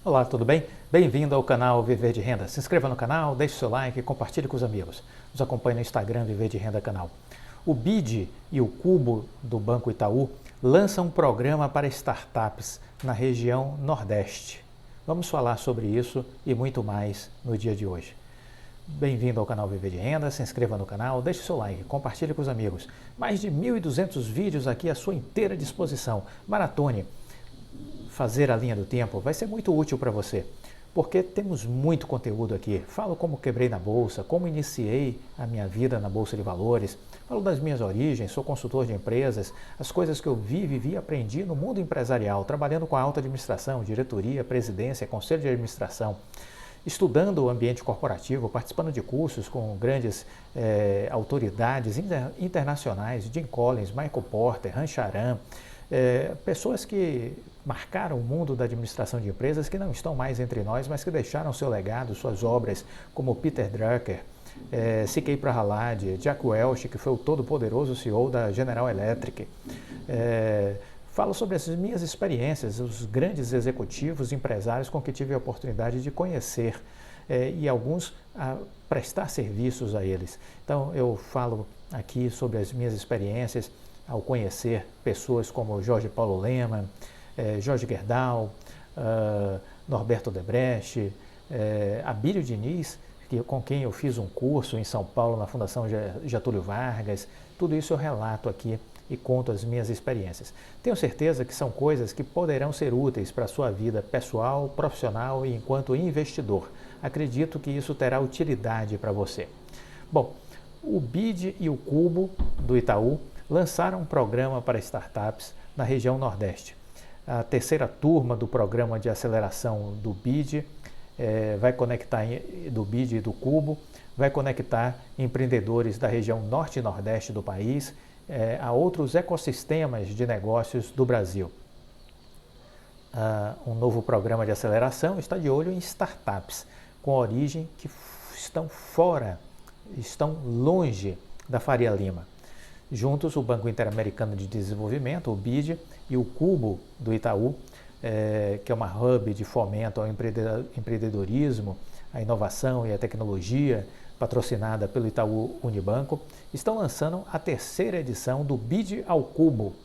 Olá, tudo bem? Bem-vindo ao canal Viver de Renda. Se inscreva no canal, deixe seu like e compartilhe com os amigos. Nos acompanhe no Instagram Viver de Renda Canal. O BID e o Cubo do Banco Itaú lançam um programa para startups na região Nordeste. Vamos falar sobre isso e muito mais no dia de hoje. Bem-vindo ao canal Viver de Renda, se inscreva no canal, deixe seu like, compartilhe com os amigos. Mais de 1.200 vídeos aqui à sua inteira disposição. Maratone. Fazer a linha do tempo vai ser muito útil para você, porque temos muito conteúdo aqui. Falo como quebrei na Bolsa, como iniciei a minha vida na Bolsa de Valores, falo das minhas origens, sou consultor de empresas, as coisas que eu vivi e aprendi no mundo empresarial, trabalhando com a alta administração, diretoria, presidência, conselho de administração, estudando o ambiente corporativo, participando de cursos com grandes autoridades internacionais, Jim Collins, Michael Porter, Rancharan, pessoas que marcaram o mundo da administração de empresas que não estão mais entre nós, mas que deixaram seu legado, suas obras, como Peter Drucker, C.K. Prahalad, Jack Welch, que foi o todo-poderoso CEO da General Electric. Falo sobre as minhas experiências, os grandes executivos, empresários com que tive a oportunidade de conhecer e alguns a prestar serviços a eles. Então eu falo aqui sobre as minhas experiências ao conhecer pessoas como Jorge Paulo Lemann, Jorge Gerdau, Norberto Odebrecht, Abílio Diniz, com quem eu fiz um curso em São Paulo na Fundação Getúlio Vargas. Tudo isso eu relato aqui e conto as minhas experiências. Tenho certeza que são coisas que poderão ser úteis para a sua vida pessoal, profissional e enquanto investidor. Acredito que isso terá utilidade para você. Bom, o BID e o Cubo do Itaú lançaram um programa para startups na região Nordeste. A terceira turma do programa de aceleração do BID vai conectar, do BID e do Cubo, vai conectar empreendedores da região Norte e Nordeste do país a outros ecossistemas de negócios do Brasil. Um novo programa de aceleração está de olho em startups com origem que estão longe da Faria Lima. Juntos, o Banco Interamericano de Desenvolvimento, o BID, e o Cubo do Itaú, que é uma hub de fomento ao empreendedorismo, a inovação e a tecnologia, patrocinada pelo Itaú Unibanco, estão lançando a terceira edição do BID ao Cubo,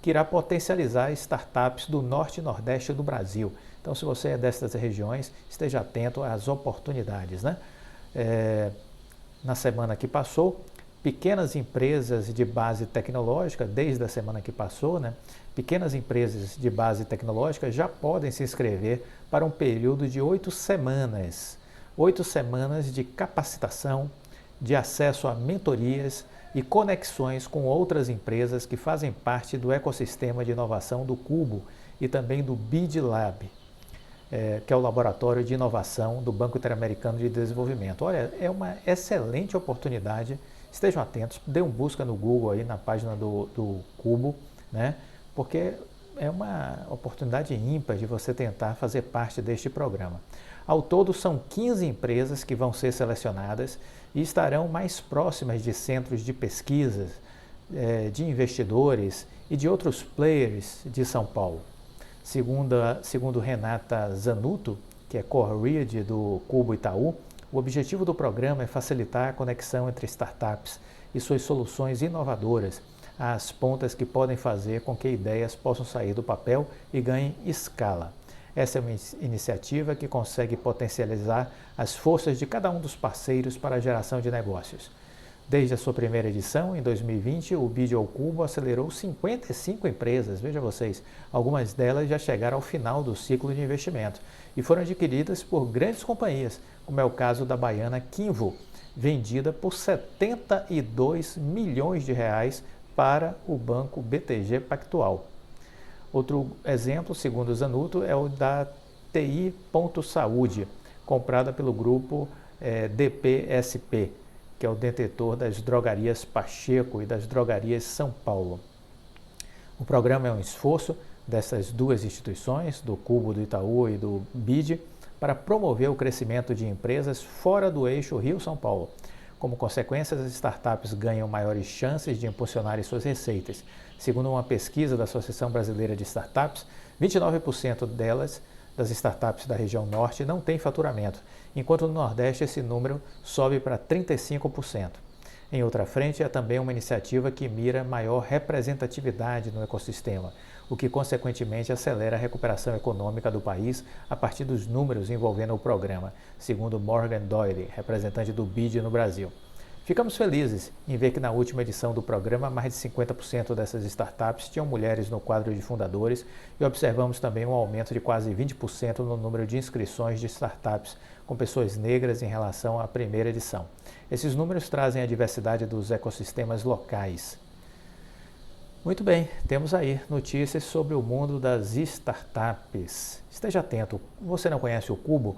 que irá potencializar startups do Norte e Nordeste do Brasil. Então, se você é dessas regiões, esteja atento às oportunidades, né? Na semana que passou, pequenas empresas de base tecnológica, desde a semana que passou, né? Pequenas empresas de base tecnológica já podem se inscrever para um período de 8 semanas. 8 semanas de capacitação, de acesso a mentorias e conexões com outras empresas que fazem parte do ecossistema de inovação do Cubo e também do BID Lab, que é o Laboratório de Inovação do Banco Interamericano de Desenvolvimento. Olha, é uma excelente oportunidade. Estejam atentos, dê um busca no Google aí na página do Cubo, né? Porque é uma oportunidade ímpar de você tentar fazer parte deste programa. Ao todo, são 15 empresas que vão ser selecionadas e estarão mais próximas de centros de pesquisas, de investidores e de outros players de São Paulo. Segundo Renata Zanuto, que é co-head do Cubo Itaú, o objetivo do programa é facilitar a conexão entre startups e suas soluções inovadoras, às pontas que podem fazer com que ideias possam sair do papel e ganhem escala. Essa é uma iniciativa que consegue potencializar as forças de cada um dos parceiros para a geração de negócios. Desde a sua primeira edição, em 2020, o BID ao Cubo acelerou 55 empresas, veja vocês, algumas delas já chegaram ao final do ciclo de investimento e foram adquiridas por grandes companhias, como é o caso da baiana Kinvo, vendida por 72 milhões de reais para o banco BTG Pactual. Outro exemplo, segundo Zanuto, é o da TI Saúde, comprada pelo grupo DPSP, que é o detentor das drogarias Pacheco e das drogarias São Paulo. O programa é um esforço dessas duas instituições, do Cubo do Itaú e do BID, para promover o crescimento de empresas fora do eixo Rio-São Paulo. Como consequência, as startups ganham maiores chances de impulsionar suas receitas. Segundo uma pesquisa da Associação Brasileira de Startups, 29% delas das startups da região norte não tem faturamento, enquanto no Nordeste esse número sobe para 35%. Em outra frente, é também uma iniciativa que mira maior representatividade no ecossistema, o que consequentemente acelera a recuperação econômica do país a partir dos números envolvendo o programa, segundo Morgan Doyle, representante do BID no Brasil. Ficamos felizes em ver que na última edição do programa, mais de 50% dessas startups tinham mulheres no quadro de fundadores e observamos também um aumento de quase 20% no número de inscrições de startups com pessoas negras em relação à primeira edição. Esses números trazem a diversidade dos ecossistemas locais. Muito bem, temos aí notícias sobre o mundo das startups. Esteja atento, você não conhece o Cubo?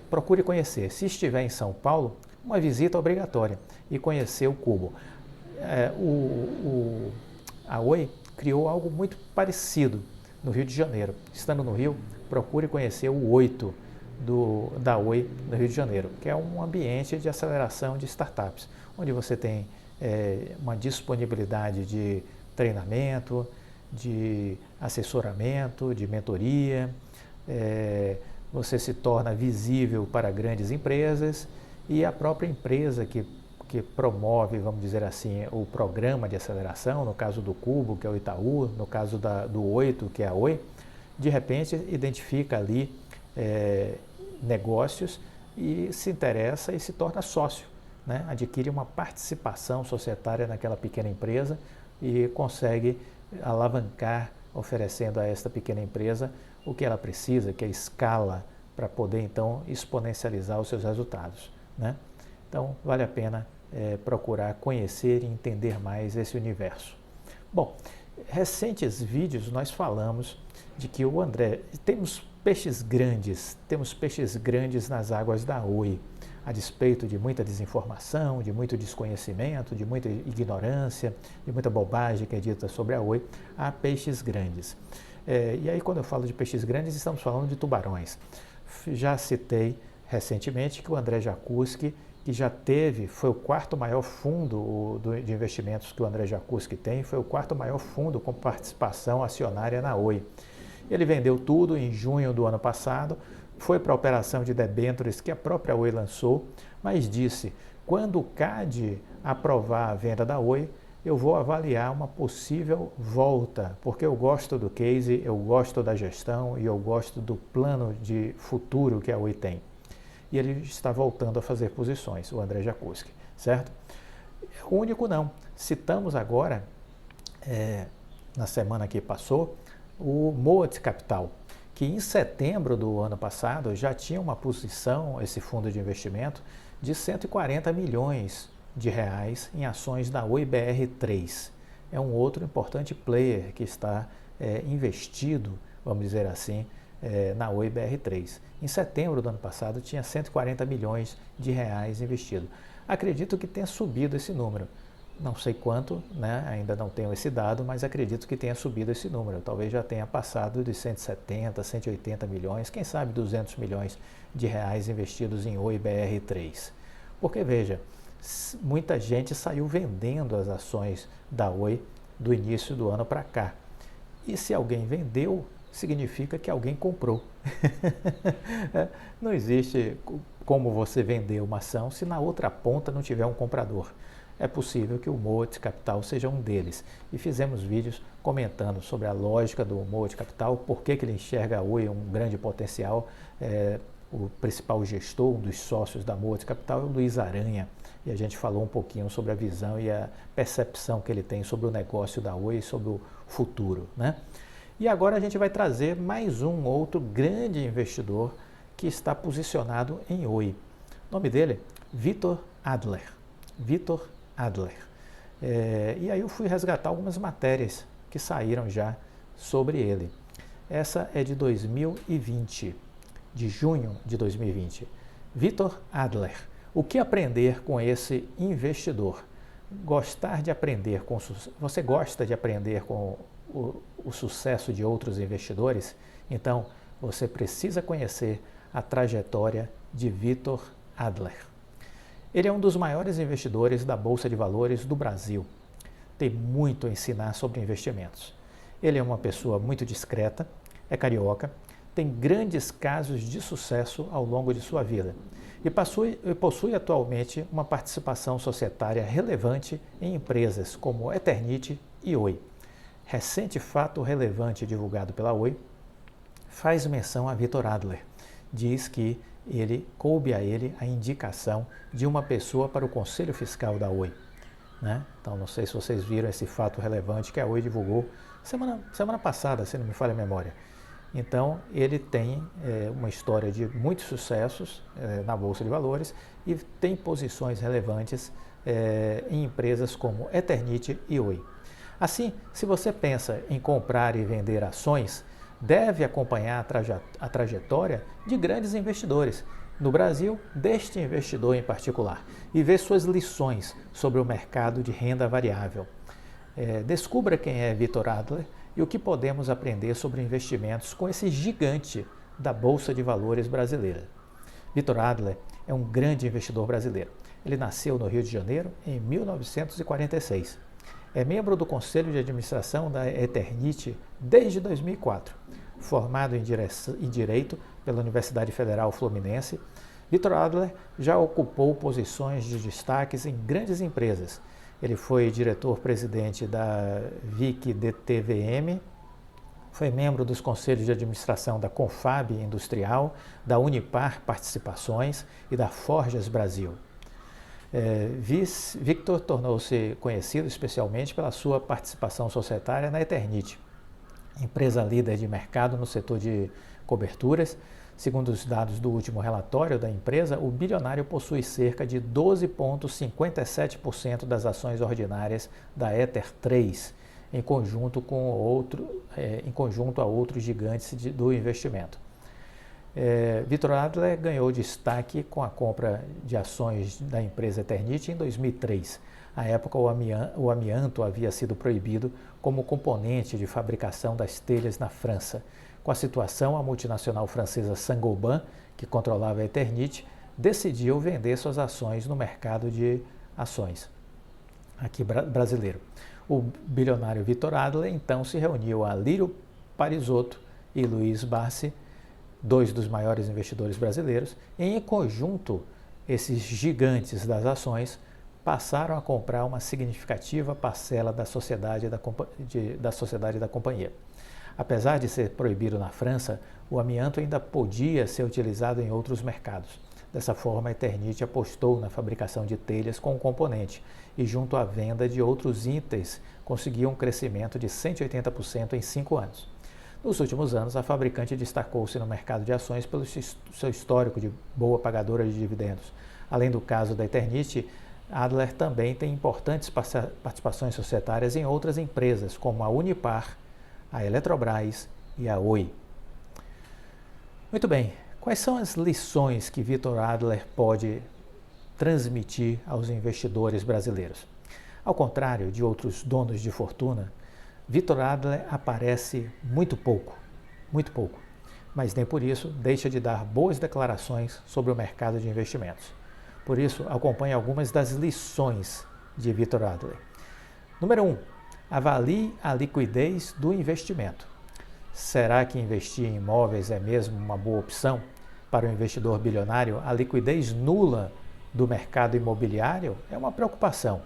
Procure conhecer. Se estiver em São Paulo, uma visita obrigatória e conhecer o Cubo. A Oi criou algo muito parecido no Rio de Janeiro. Estando no Rio, procure conhecer o 8 da Oi no Rio de Janeiro, que é um ambiente de aceleração de startups, onde você tem uma disponibilidade de treinamento, de assessoramento, de mentoria, você se torna visível para grandes empresas e a própria empresa que promove, vamos dizer assim, o programa de aceleração, no caso do Cubo, que é o Itaú, no caso do 8, que é a Oi, de repente identifica ali negócios e se interessa e se torna sócio, né? Adquire uma participação societária naquela pequena empresa e consegue alavancar, oferecendo a esta pequena empresa o que ela precisa, que é escala, para poder então exponencializar os seus resultados, né? Então vale a pena procurar conhecer e entender mais esse universo. Bom, recentes vídeos nós falamos de que o André, temos peixes grandes nas águas da Oi, a despeito de muita desinformação, de muito desconhecimento, de muita ignorância, de muita bobagem que é dita sobre a Oi, há peixes grandes. E aí quando eu falo de peixes grandes, estamos falando de tubarões. Já citei recentemente que o André Jacuski, que já foi o quarto maior fundo de investimentos que o André Jacuski tem, foi o quarto maior fundo com participação acionária na Oi. Ele vendeu tudo em junho do ano passado, foi para a operação de debêntures que a própria Oi lançou, mas disse, quando o CAD aprovar a venda da Oi, eu vou avaliar uma possível volta, porque eu gosto do case, eu gosto da gestão e eu gosto do plano de futuro que a Oi tem. E ele está voltando a fazer posições, o André Jacuski, certo? O único não. Citamos agora, na semana que passou, o Moat Capital, que em setembro do ano passado já tinha uma posição, esse fundo de investimento, de 140 milhões de reais em ações da Oi BR3. É um outro importante player que está investido, vamos dizer assim, na Oi BR3. Em setembro do ano passado tinha 140 milhões de reais investido. Acredito que tenha subido esse número. Não sei quanto, né? Ainda não tenho esse dado, mas acredito que tenha subido esse número. Talvez já tenha passado de 170, 180 milhões, quem sabe 200 milhões de reais investidos em Oi BR3. Porque veja, muita gente saiu vendendo as ações da Oi do início do ano para cá. E se alguém vendeu, significa que alguém comprou. Não existe como você vender uma ação se na outra ponta não tiver um comprador. É possível que o Moat Capital seja um deles. E fizemos vídeos comentando sobre a lógica do Moat Capital, por que ele enxerga a Oi um grande potencial. O principal gestor, um dos sócios da Moat Capital é o Luiz Aranha. E a gente falou um pouquinho sobre a visão e a percepção que ele tem sobre o negócio da Oi e sobre o futuro, né? E agora a gente vai trazer mais um outro grande investidor que está posicionado em Oi. O nome dele, Vitor Adler. Vitor Adler. E aí eu fui resgatar algumas matérias que saíram já sobre ele. Essa é de 2020, de junho de 2020. Vitor Adler. O que aprender com esse investidor? Gostar de aprender com... Você gosta de aprender com o sucesso de outros investidores? Então, você precisa conhecer a trajetória de Vitor Adler. Ele é um dos maiores investidores da Bolsa de Valores do Brasil. Tem muito a ensinar sobre investimentos. Ele é uma pessoa muito discreta, é carioca, tem grandes casos de sucesso ao longo de sua vida e possui atualmente uma participação societária relevante em empresas como Eternit e Oi. Recente fato relevante divulgado pela Oi faz menção a Vitor Adler. Diz que coube a ele a indicação de uma pessoa para o Conselho Fiscal da Oi. Né? Então, não sei se vocês viram esse fato relevante que a Oi divulgou semana passada, se não me falha a memória. Então, ele tem uma história de muitos sucessos na Bolsa de Valores e tem posições relevantes em empresas como Eternit e Oi. Assim, se você pensa em comprar e vender ações, deve acompanhar a trajetória de grandes investidores no Brasil, deste investidor em particular, e ver suas lições sobre o mercado de renda variável. Descubra quem é Vitor Adler e o que podemos aprender sobre investimentos com esse gigante da Bolsa de Valores brasileira. Vitor Adler é um grande investidor brasileiro. Ele nasceu no Rio de Janeiro em 1946. É membro do Conselho de Administração da Eternit desde 2004. Formado em Direito pela Universidade Federal Fluminense, Vitor Adler já ocupou posições de destaques em grandes empresas. Ele foi diretor-presidente da VIC-DTVM, foi membro dos conselhos de administração da Confab Industrial, da Unipar Participações e da Forjas Brasil. Victor tornou-se conhecido especialmente pela sua participação societária na Eternit, empresa líder de mercado no setor de coberturas. Segundo os dados do último relatório da empresa, o bilionário possui cerca de 12,57% das ações ordinárias da Ether 3, em conjunto a outros gigantes do investimento. Vitor Adler ganhou destaque com a compra de ações da empresa Eternit em 2003. À época, o amianto havia sido proibido como componente de fabricação das telhas na França. Com a situação, a multinacional francesa Saint-Gobain, que controlava a Eternit, decidiu vender suas ações no mercado de ações aqui brasileiro. O bilionário Vitor Adler então se reuniu a Lírio Parisotto e Luiz Barsi, dois dos maiores investidores brasileiros, e em conjunto, esses gigantes das ações passaram a comprar uma significativa parcela da sociedade da companhia. Apesar de ser proibido na França, o amianto ainda podia ser utilizado em outros mercados. Dessa forma, a Eternit apostou na fabricação de telhas com o componente e, junto à venda de outros itens, conseguiu um crescimento de 180% em 5 anos. Nos últimos anos, a fabricante destacou-se no mercado de ações pelo seu histórico de boa pagadora de dividendos. Além do caso da Eternit, Adler também tem importantes participações societárias em outras empresas, como a Unipar, a Eletrobras e a Oi. Muito bem, quais são as lições que Vitor Adler pode transmitir aos investidores brasileiros? Ao contrário de outros donos de fortuna, Vitor Adler aparece muito pouco, mas nem por isso deixa de dar boas declarações sobre o mercado de investimentos. Por isso, acompanhe algumas das lições de Vitor Adler. Número 1. Avalie a liquidez do investimento. Será que investir em imóveis é mesmo uma boa opção? Para o investidor bilionário, a liquidez nula do mercado imobiliário é uma preocupação.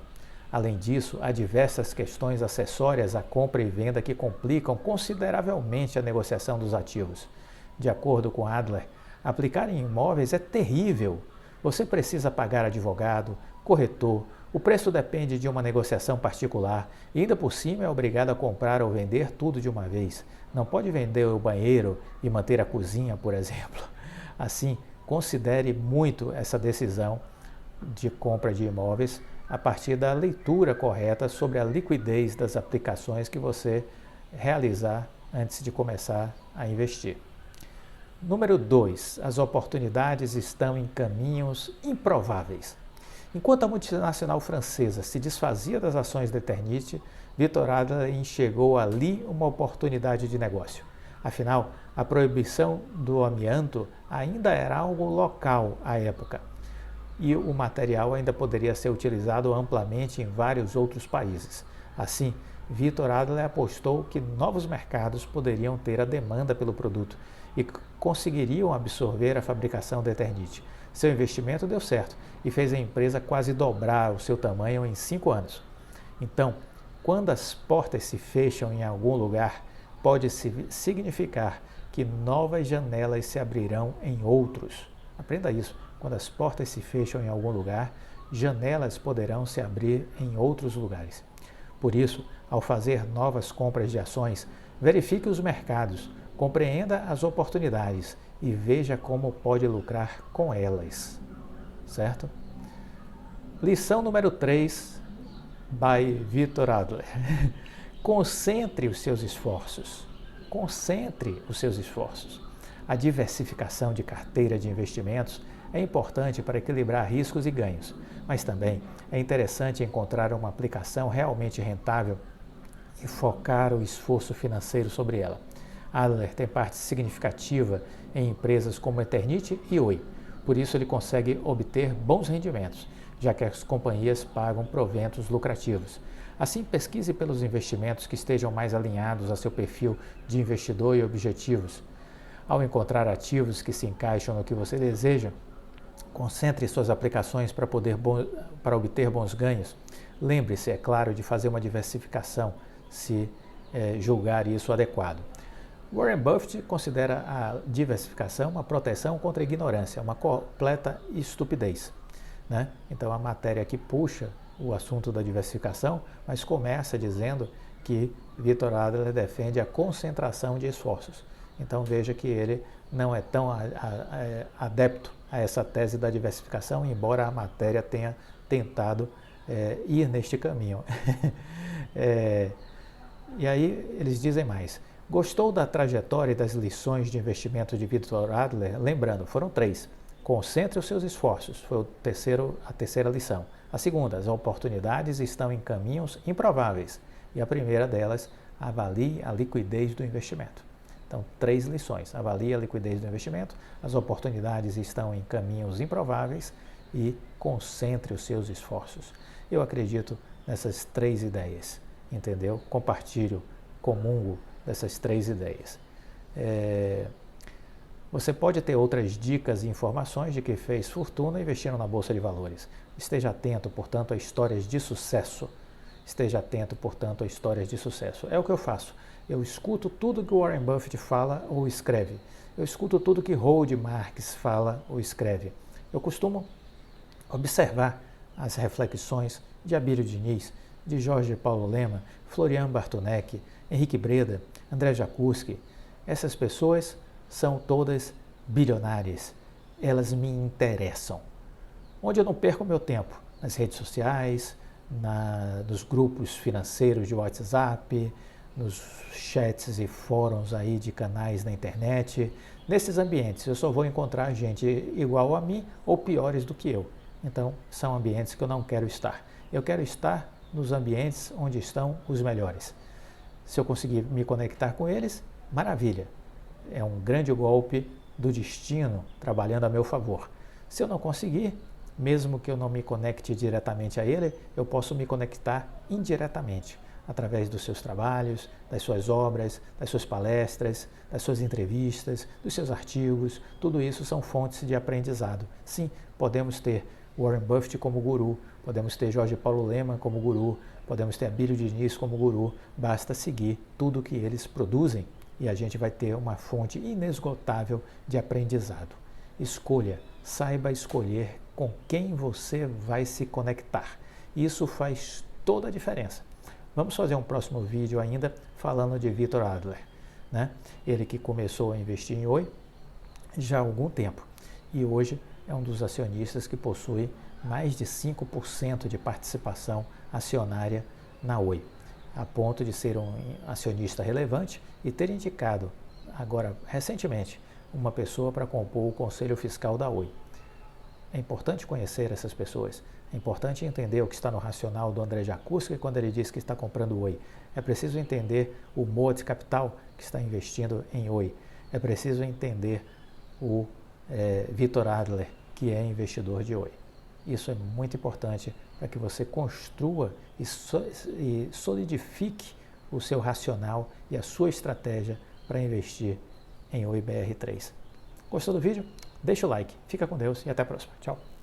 Além disso, há diversas questões acessórias à compra e venda que complicam consideravelmente a negociação dos ativos. De acordo com Adler, aplicar em imóveis é terrível. Você precisa pagar advogado, corretor, o preço depende de uma negociação particular e ainda por cima é obrigado a comprar ou vender tudo de uma vez. Não pode vender o banheiro e manter a cozinha, por exemplo. Assim, considere muito essa decisão de compra de imóveis a partir da leitura correta sobre a liquidez das aplicações que você realizar antes de começar a investir. Número 2. As oportunidades estão em caminhos improváveis. Enquanto a multinacional francesa se desfazia das ações da Eternit, Vitor Adler enxergou ali uma oportunidade de negócio. Afinal, a proibição do amianto ainda era algo local à época e o material ainda poderia ser utilizado amplamente em vários outros países. Assim, Vitor Adler apostou que novos mercados poderiam ter a demanda pelo produto e conseguiriam absorver a fabricação da Eternit. Seu investimento deu certo e fez a empresa quase dobrar o seu tamanho em 5 anos. Então, quando as portas se fecham em algum lugar, pode significar que novas janelas se abrirão em outros. Aprenda isso. Quando as portas se fecham em algum lugar, janelas poderão se abrir em outros lugares. Por isso, ao fazer novas compras de ações, verifique os mercados, compreenda as oportunidades e veja como pode lucrar com elas. Certo? Lição número 3, by Victor Adler. Concentre os seus esforços. Concentre os seus esforços. A diversificação de carteira de investimentos é importante para equilibrar riscos e ganhos, mas também é interessante encontrar uma aplicação realmente rentável e focar o esforço financeiro sobre ela. Adler tem parte significativa em empresas como Eternit e Oi, por isso ele consegue obter bons rendimentos, já que as companhias pagam proventos lucrativos. Assim, pesquise pelos investimentos que estejam mais alinhados a seu perfil de investidor e objetivos. Ao encontrar ativos que se encaixam no que você deseja, concentre suas aplicações para obter bons ganhos. Lembre-se, é claro, de fazer uma diversificação, se julgar isso adequado. Warren Buffett considera a diversificação uma proteção contra a ignorância, uma completa estupidez. Né? Então a matéria aqui puxa o assunto da diversificação, mas começa dizendo que Victor Adler defende a concentração de esforços. Então veja que ele não é tão adepto a essa tese da diversificação, embora a matéria tenha tentado ir neste caminho. E aí eles dizem mais. Gostou da trajetória e das lições de investimento de Victor Adler? Lembrando, foram 3. Concentre os seus esforços, foi a terceira lição. A segunda, as oportunidades estão em caminhos improváveis. E a primeira delas, avalie a liquidez do investimento. Então, 3 lições. Avalie a liquidez do investimento, as oportunidades estão em caminhos improváveis e concentre os seus esforços. Eu acredito nessas 3 ideias, entendeu? Compartilho, comungo dessas 3 ideias. Você pode ter outras dicas e informações de que fez fortuna investindo na Bolsa de Valores. Esteja atento, portanto, a histórias de sucesso. Esteja atento, portanto, a histórias de sucesso. É o que eu faço. Eu escuto tudo que Warren Buffett fala ou escreve. Eu escuto tudo que Howard Marks fala ou escreve. Eu costumo observar as reflexões de Abílio Diniz, de Jorge Paulo Lema, Florian Bartoneck, Henrique Breda, André Jacuzzi. Essas pessoas são todas bilionárias. Elas me interessam. Onde eu não perco meu tempo? Nas redes sociais, nos grupos financeiros de WhatsApp, nos chats e fóruns aí de canais na internet. Nesses ambientes eu só vou encontrar gente igual a mim ou piores do que eu. Então são ambientes que eu não quero estar. Eu quero estar nos ambientes onde estão os melhores. Se eu conseguir me conectar com eles, maravilha. É um grande golpe do destino trabalhando a meu favor. Se eu não conseguir, mesmo que eu não me conecte diretamente a ele, eu posso me conectar indiretamente, através dos seus trabalhos, das suas obras, das suas palestras, das suas entrevistas, dos seus artigos. Tudo isso são fontes de aprendizado. Sim, podemos ter Warren Buffett como guru, podemos ter Jorge Paulo Lema como guru, podemos ter Abílio Diniz como guru, basta seguir tudo o que eles produzem e a gente vai ter uma fonte inesgotável de aprendizado. Escolha, saiba escolher com quem você vai se conectar. Isso faz toda a diferença. Vamos fazer um próximo vídeo ainda falando de Victor Adler, né? Ele que começou a investir em Oi já há algum tempo e hoje é um dos acionistas que possui mais de 5% de participação acionária na Oi, a ponto de ser um acionista relevante e ter indicado, agora recentemente, uma pessoa para compor o Conselho Fiscal da Oi. É importante conhecer essas pessoas, é importante entender o que está no racional do André Jacuzzi quando ele diz que está comprando Oi. É preciso entender o Moat Capital que está investindo em Oi. É preciso entender o Victor Adler, que é investidor de Oi. Isso é muito importante para que você construa e solidifique o seu racional e a sua estratégia para investir em OIBR3. Gostou do vídeo? Deixa o like, fica com Deus e até a próxima. Tchau!